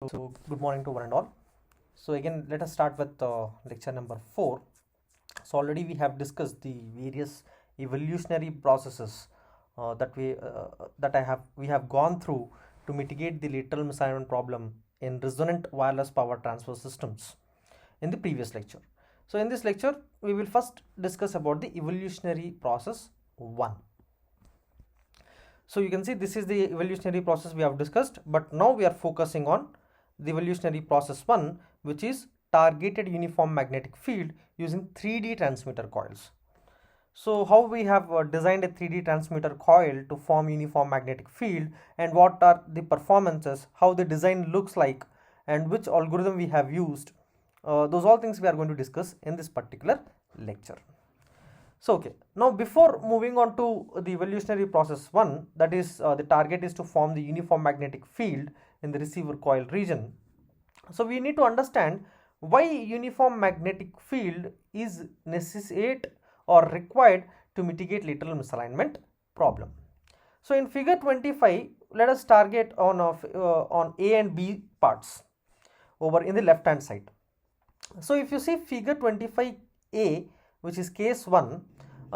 So good morning to one and all. So again, let us start with lecture number 4. So already we have discussed the various evolutionary processes that we have gone through to mitigate the lateral misalignment problem in resonant wireless power transfer systems in the previous lecture. So in this lecture, we will first discuss about the evolutionary process 1. So you can see this is the evolutionary process we have discussed, but now we are focusing on the evolutionary process 1, which is targeted uniform magnetic field using 3D transmitter coils. So how we have designed a 3D transmitter coil to form uniform magnetic field, and what are the performances, how the design looks like, and which algorithm we have used. Those all things we are going to discuss in this particular lecture. So okay, now before moving on to the evolutionary process 1, that is the target is to form the uniform magnetic field in the receiver coil region. So we need to understand why uniform magnetic field is necessate or required to mitigate lateral misalignment problem. So in figure 25, let us target on A and B parts over in the left hand side. So if you see figure 25A, which is case 1,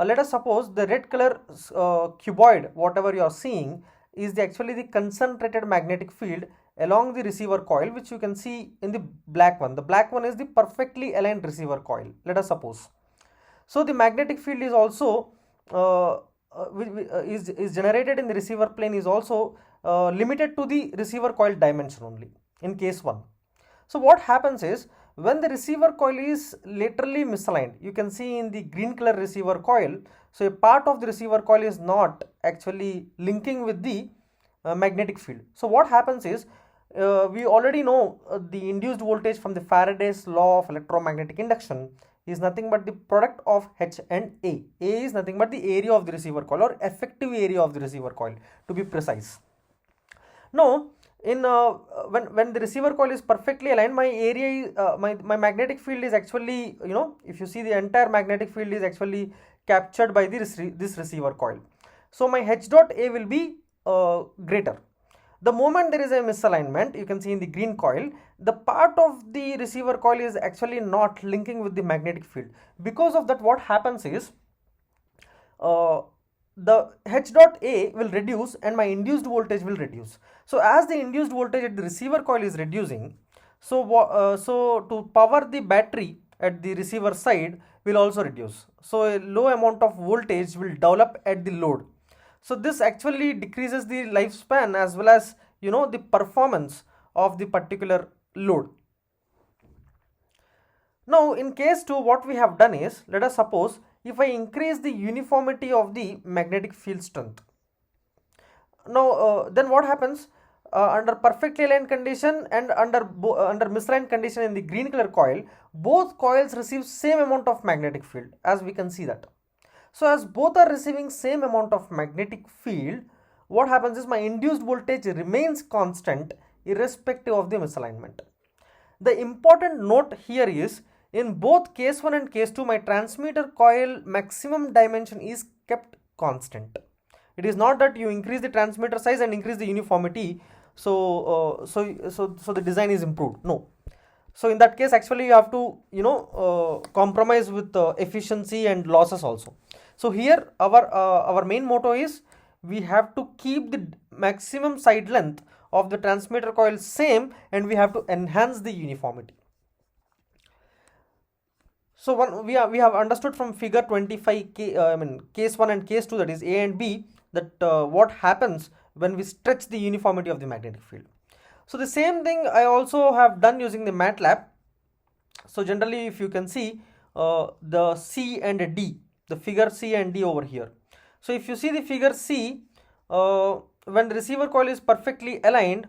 let us suppose the red color cuboid, whatever you are seeing, is actually the concentrated magnetic field along the receiver coil, which you can see in the black one. The black one is the perfectly aligned receiver coil, let us suppose. So the magnetic field is also is generated in the receiver plane is also limited to the receiver coil dimension only in case 1. So what happens is, when the receiver coil is laterally misaligned, you can see in the green color receiver coil, so a part of the receiver coil is not actually linking with the magnetic field. So what happens is, we already know the induced voltage from the Faraday's law of electromagnetic induction is nothing but the product of H and A. A is nothing but the area of the receiver coil, or effective area of the receiver coil, to be precise. Now in when the receiver coil is perfectly aligned, my area my magnetic field is actually, if you see, the entire magnetic field is actually captured by this receiver coil. So my H dot A will be greater. The moment there is a misalignment, you can see in the green coil, the part of the receiver coil is actually not linking with the magnetic field. Because of that, what happens is, the H dot A will reduce and my induced voltage will reduce. So as the induced voltage at the receiver coil is reducing, so to power the battery at the receiver side will also reduce. So a low amount of voltage will develop at the load. So this actually decreases the lifespan as well as the performance of the particular load. Now in case 2, what we have done is, let us suppose if I increase the uniformity of the magnetic field strength. Now then what happens, under perfectly aligned condition and under misaligned condition in the green color coil, both coils receive same amount of magnetic field, as we can see that. So as both are receiving same amount of magnetic field, what happens is my induced voltage remains constant irrespective of the misalignment. The important note here is, in both case 1 and case 2, my transmitter coil maximum dimension is kept constant. It is not that you increase the transmitter size and increase the uniformity, so the design is improved. No. So in that case, actually you have to compromise with efficiency and losses also. So here our main motto is, we have to keep the maximum side length of the transmitter coil same, and we have to enhance the uniformity. So we have understood from figure 25, case 1 and case 2, that is A and B, that what happens when we stretch the uniformity of the magnetic field. So the same thing I also have done using the MATLAB. So generally, if you can see the C and D, the figure C and D over here. So if you see the figure C, when the receiver coil is perfectly aligned,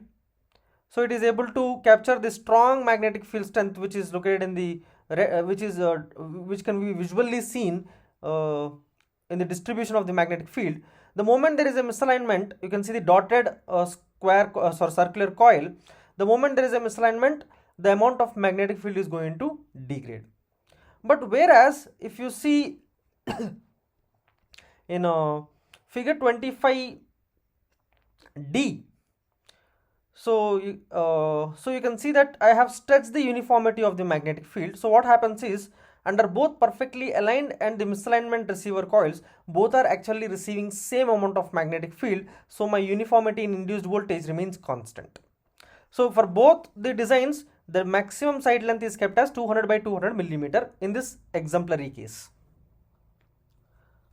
so it is able to capture the strong magnetic field strength, which is located in the which can be visually seen in the distribution of the magnetic field. The moment there is a misalignment, you can see the dotted circular coil. The moment there is a misalignment, the amount of magnetic field is going to degrade. But whereas if you see in figure 25D, So you can see that I have stretched the uniformity of the magnetic field. So what happens is, under both perfectly aligned and the misalignment receiver coils, both are actually receiving same amount of magnetic field. So my uniformity in induced voltage remains constant. So for both the designs, the maximum side length is kept as 200 by 200 millimeter in this exemplary case.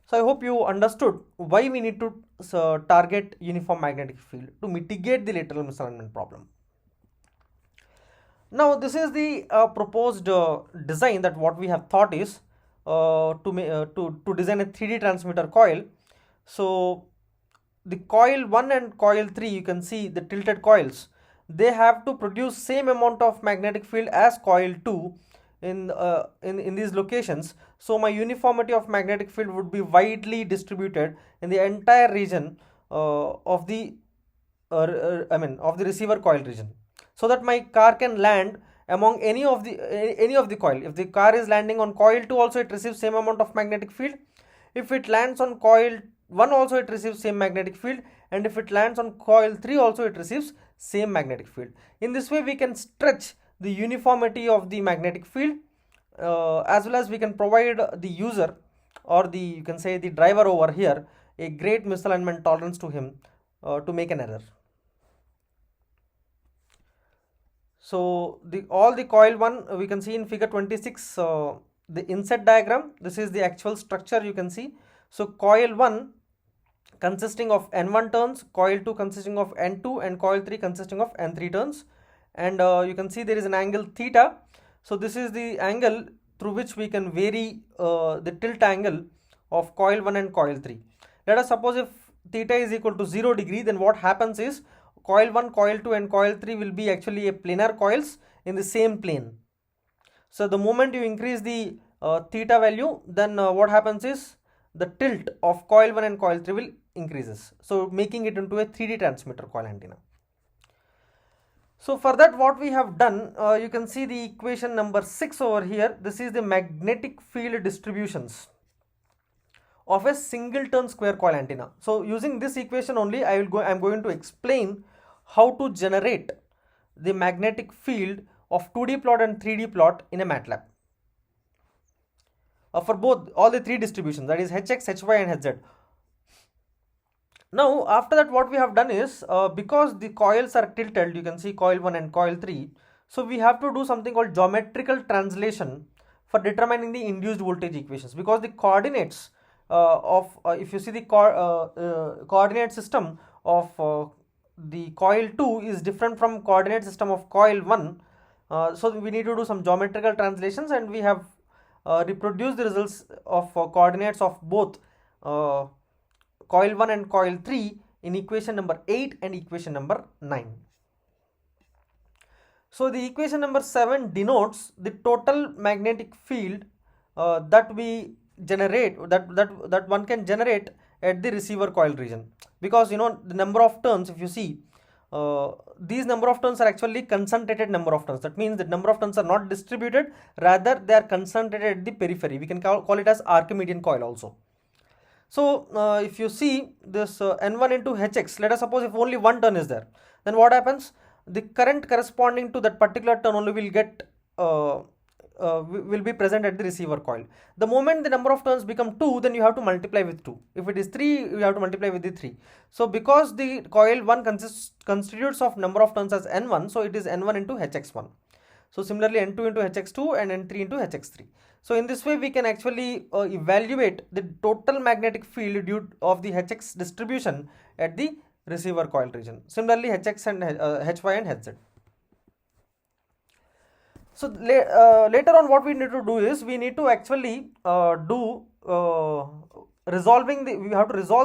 So I hope you understood why we need to target uniform magnetic field to mitigate the lateral misalignment problem. Now this is the proposed design that what we have thought is to design a 3D transmitter coil. So the coil 1 and coil 3, you can see the tilted coils, they have to produce same amount of magnetic field as coil 2 in these locations. So my uniformity of magnetic field would be widely distributed in the entire region of the receiver coil region, so that my car can land among any of the coil. If the car is landing on coil 2 also, it receives same amount of magnetic field. If it lands on coil 1 also, it receives same magnetic field, and if it lands on coil 3 also, it receives same magnetic field. In this way we can stretch the uniformity of the magnetic field, as well as we can provide the user, or the, you can say, the driver over here, a great misalignment tolerance to him to make an error. So all the coil 1 we can see in figure 26, the inset diagram. This is the actual structure you can see. So coil 1 consisting of N1 turns, coil 2 consisting of N2, and coil 3 consisting of N3 turns, and you can see there is an angle theta. So this is the angle through which we can vary the tilt angle of coil 1 and coil 3. Let us suppose if theta is equal to 0 degree, then what happens is coil 1, coil 2 and coil 3 will be actually a planar coils in the same plane. So the moment you increase the theta value, then what happens is the tilt of coil 1 and coil 3 will increases, so making it into a 3D transmitter coil antenna. So for that what we have done, you can see the equation number 6 over here. This is the magnetic field distributions of a single turn square coil antenna. So using this equation only, I am going to explain how to generate the magnetic field of 2D plot and 3D plot in a MATLAB for both all the three distributions, that is Hx, Hy and Hz. Now after that what we have done is, because the coils are tilted, you can see coil 1 and coil 3, so we have to do something called geometrical translation for determining the induced voltage equations, because the coordinates if you see the coordinate system of the coil 2 is different from coordinate system of coil 1, so we need to do some geometrical translations, and we have reproduced the results of coordinates of both coil 1 and coil 3 in equation number 8 and equation number 9. So the equation number 7 denotes the total magnetic field that we generate, that one can generate at the receiver coil region, because you know the number of turns, if you see these number of turns are actually concentrated number of turns. That means the number of turns are not distributed, rather they are concentrated at the periphery. We can call it as Archimedean coil also. So if you see this N1 into Hx, let us suppose if only one turn is there, then what happens? The current corresponding to that particular turn only will get will be present at the receiver coil. The moment the number of turns become 2, then you have to multiply with 2. If it is 3, you have to multiply with the 3. So because the coil 1 constitutes of number of turns as N1, so it is N1 into Hx1. So similarly N2 into Hx2 and N3 into Hx3. So in this way we can actually evaluate the total magnetic field due of the Hx distribution at the receiver coil region. Similarly Hx and Hy and Hz. So later on what we need to do is, we need to actually we have to resolve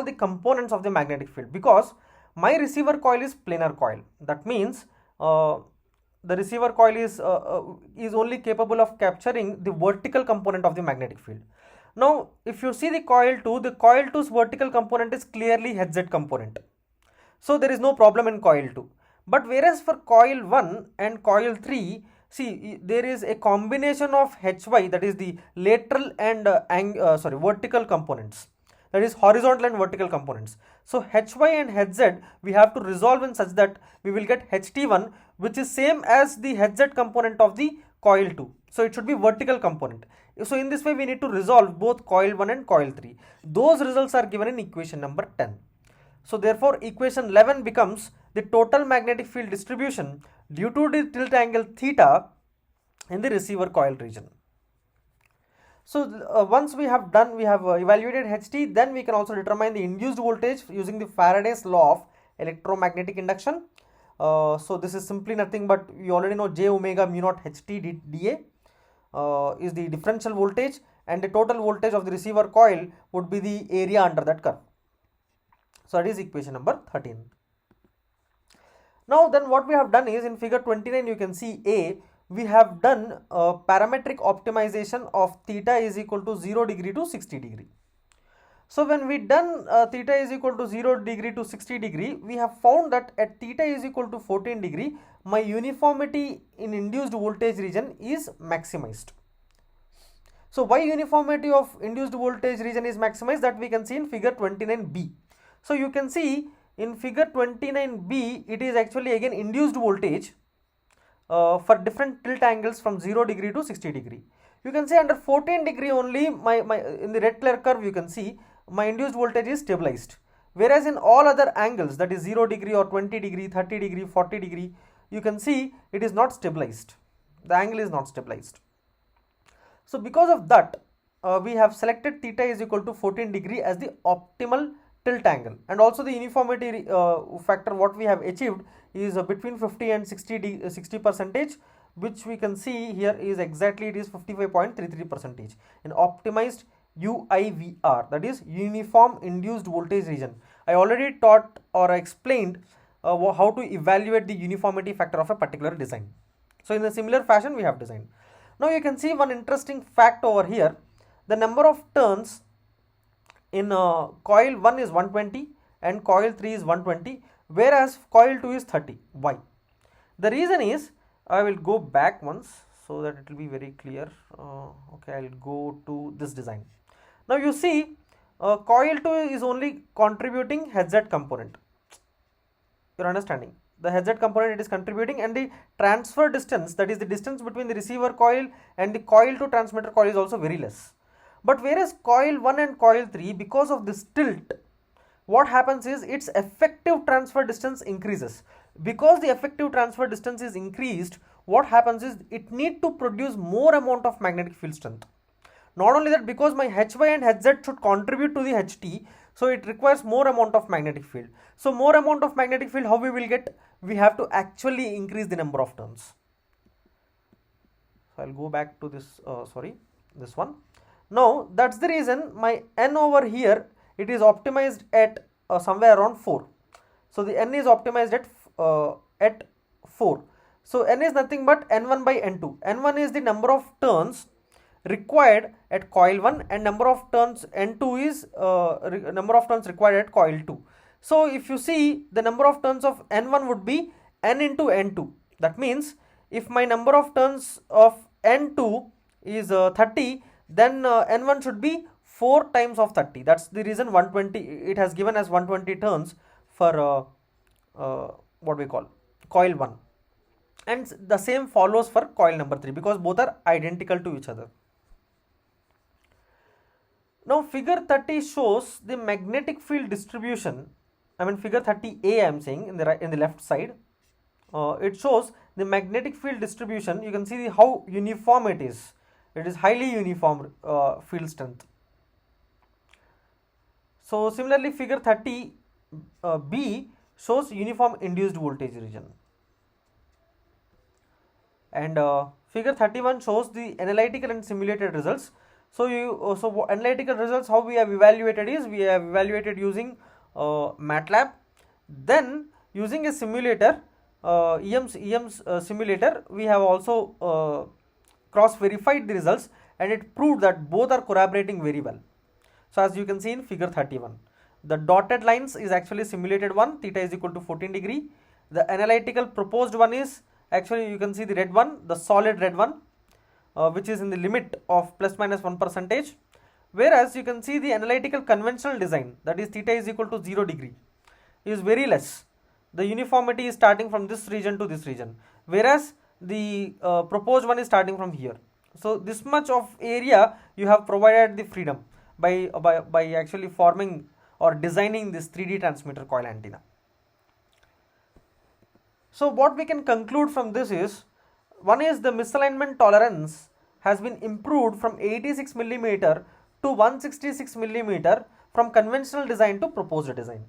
the components of the magnetic field, because my receiver coil is planar coil. That means the receiver coil is only capable of capturing the vertical component of the magnetic field. Now if you see the coil 2, the coil 2's vertical component is clearly Hz component, so there is no problem in coil 2. But whereas for coil 1 and coil 3, see, there is a combination of Hy, that is the lateral and vertical components, that is horizontal and vertical components. So hy and hz we have to resolve in such that we will get ht1, which is same as the hz component of the coil 2. So it should be vertical component. So in this way we need to resolve both coil 1 and coil 3. Those results are given in equation number 10. So therefore equation 11 becomes the total magnetic field distribution due to the tilt angle theta in the receiver coil region. So once we have evaluated HT, then we can also determine the induced voltage using the Faraday's law of electromagnetic induction. So this is simply nothing but you already know j omega mu naught HT dA is the differential voltage, and the total voltage of the receiver coil would be the area under that curve. So that is equation number 13. Now then what we have done is in figure 29 you can see A, we have done parametric optimization of theta is equal to 0 degree to 60 degree. So when we done theta is equal to 0 degree to 60 degree, we have found that at theta is equal to 14 degree, my uniformity in induced voltage region is maximized. So why uniformity of induced voltage region is maximized, that we can see in figure 29b. So you can see in figure 29b, it is actually again induced voltage for different tilt angles from 0 degree to 60 degree. You can see under 14 degree only in the red color curve you can see my induced voltage is stabilized, whereas in all other angles, that is 0 degree or 20 degree, 30 degree, 40 degree, you can see it is not stabilized. The angle is not stabilized. So because of that we have selected theta is equal to 14 degree as the optimal tilt angle, and also the uniformity factor what we have achieved is between 50 and 60 percentage, which we can see here is exactly it is 55.33 percentage in optimized UIVR, that is uniform induced voltage region. I already taught or explained how to evaluate the uniformity factor of a particular design. So in a similar fashion we have designed. Now you can see one interesting fact over here. The number of turns in coil 1 is 120 and coil 3 is 120, whereas coil 2 is 30. Why? The reason is, I will go back once so that it will be very clear. Okay, I will go to this design. Now you see coil 2 is only contributing Hz component. You are understanding? The Hz component it is contributing, and the transfer distance, that is the distance between the receiver coil and the coil to transmitter coil, is also very less. But whereas coil 1 and coil 3, because of this tilt, what happens is its effective transfer distance increases. Because the effective transfer distance is increased, what happens is it need to produce more amount of magnetic field strength. Not only that, because my Hy and Hz should contribute to the Ht, so it requires more amount of magnetic field. So more amount of magnetic field, how we will get? We have to actually increase the number of turns. So I'll go back to this, this one. Now that's the reason my n over here, it is optimized at somewhere around 4. So the n is optimized at 4. So n is nothing but n1 by n2. n1 is the number of turns required at coil 1 and number of turns n2 is number of turns required at coil 2. So if you see, the number of turns of n1 would be n into n2. That means if my number of turns of n2 is 30, then n1 should be 4 times of 30. That's the reason 120, it has given as 120 turns for what we call coil 1. And the same follows for coil number 3, because both are identical to each other. Now figure 30 shows the magnetic field distribution. I mean figure 30A I am saying in the left side. It shows the magnetic field distribution. You can see how uniform it is. It is highly uniform field strength. So similarly figure 30B shows uniform induced voltage region. And figure 31 shows the analytical and simulated results. So analytical results, how we have evaluated is, we have evaluated using MATLAB. Then using a simulator, EM's simulator, we have also cross-verified the results, and it proved that both are corroborating very well. So as you can see in figure 31, the dotted lines is actually simulated one, theta is equal to 14 degree. The analytical proposed one is actually, you can see the red one, the solid red one, which is in the limit of plus minus 1%. Whereas you can see the analytical conventional design, that is theta is equal to 0 degree, is very less. The uniformity is starting from this region to this region, whereas the proposed one is starting from here. So this much of area you have provided the freedom by actually forming or designing this 3D transmitter coil antenna. So what we can conclude from this is, one is the misalignment tolerance has been improved from 86 millimeter to 166 millimeter from conventional design to proposed design.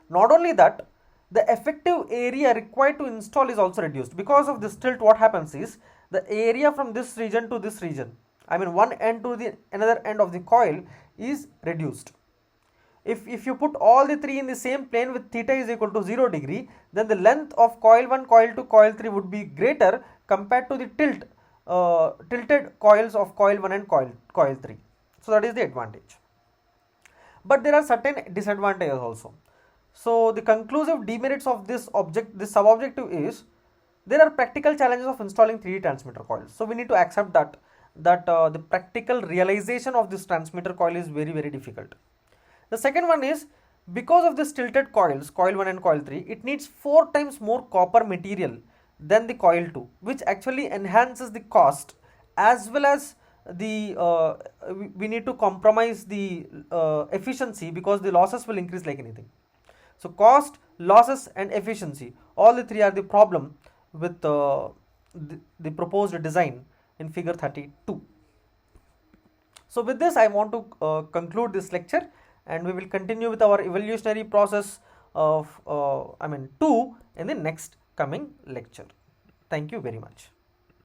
Not only that, the effective area required to install is also reduced. Because of this tilt, what happens is the area from this region to this region, I mean one end to the another end of the coil, is reduced. If you put all the three in the same plane with theta is equal to 0 degree, then the length of coil 1, coil 2, coil 3 would be greater compared to the tilted coils of coil 1 and coil 3. So that is the advantage. But there are certain disadvantages also. So the conclusive demerits of this sub-objective is, there are practical challenges of installing 3D transmitter coils. So we need to accept that the practical realization of this transmitter coil is very, very difficult. The second one is, because of this tilted coils, coil 1 and coil 3, it needs 4 times more copper material than the coil 2, which actually enhances the cost, as well as the we need to compromise the efficiency, because the losses will increase like anything. So cost, losses and efficiency, all the three are the problem with the proposed design in figure 32. So with this I want to conclude this lecture, and we will continue with our evolutionary process of 2 in the next coming lecture. Thank you very much.